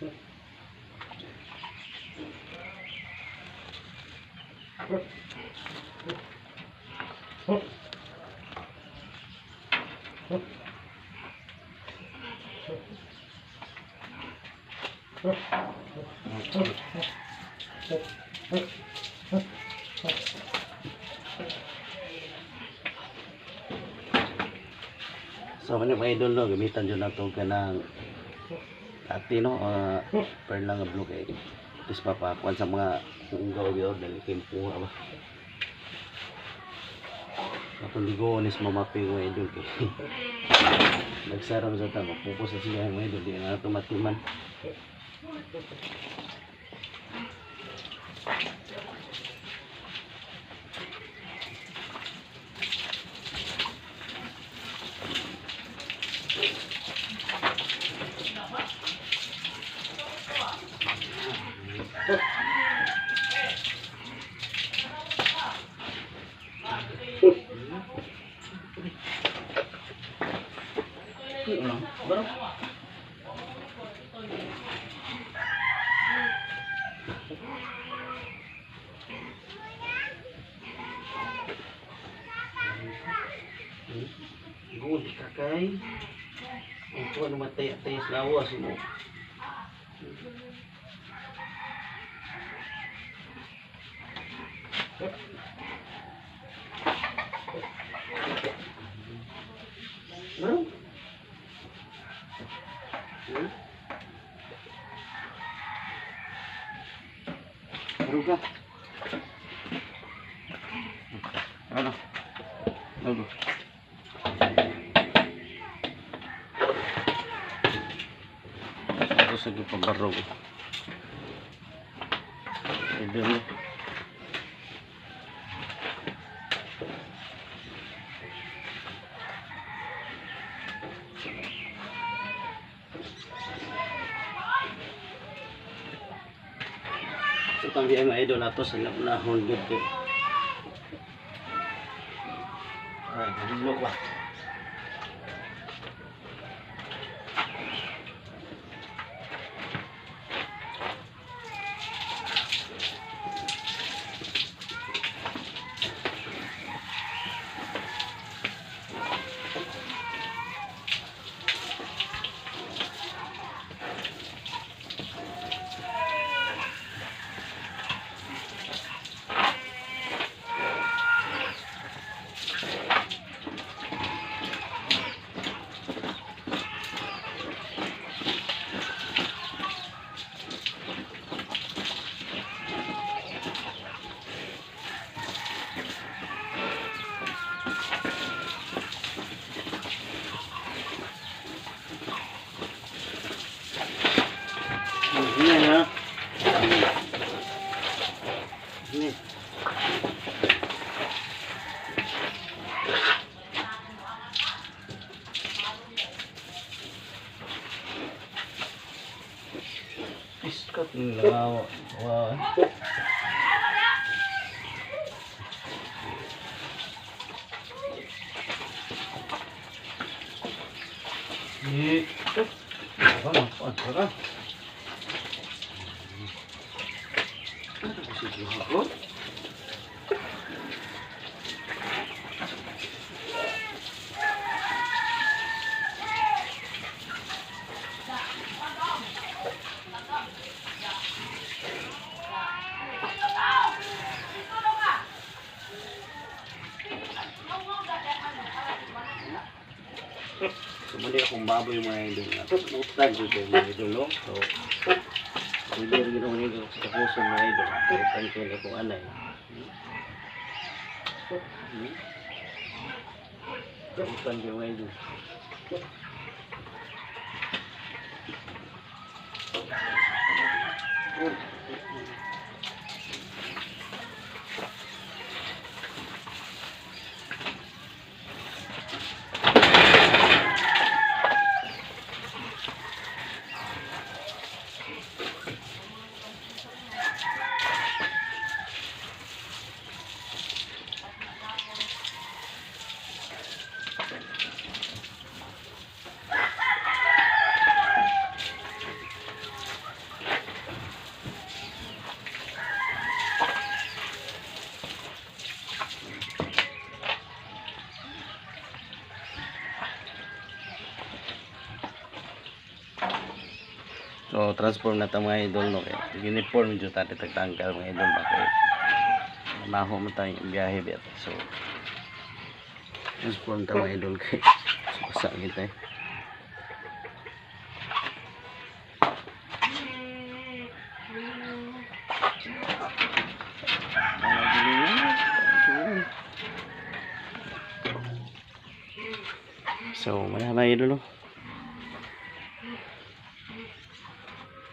So ano mga idol no, gamitan dyan na ito ka ng ati no, per lang nga blue kay is papakuan sa mga unggaw yun dahil kimpuha ba atong ligoon is mamapig mga idol kay nagsarang sa tama pupos sa siya mga idol di na ito matiman. Baru good kakay ito ano matay lawas mo baru baru ka ano baru terus lagi pembarong ini itong di mga idol ato sa nahon dito ay nahulog ba ini ya ini iskat nila wah ini apa sebenarnya akong baboy mga idol na utag dito mga idol no so hindi rin ginawa nito sa puso mga idol utag ko na kung anay utag ko mga idol So transform na ta mga idol no kay uniform jud ta tagtangkal mga idol ba kay maho man tayo biyahe bet. So transform ta mga idol kay so basa kita eh. So, mga idol no.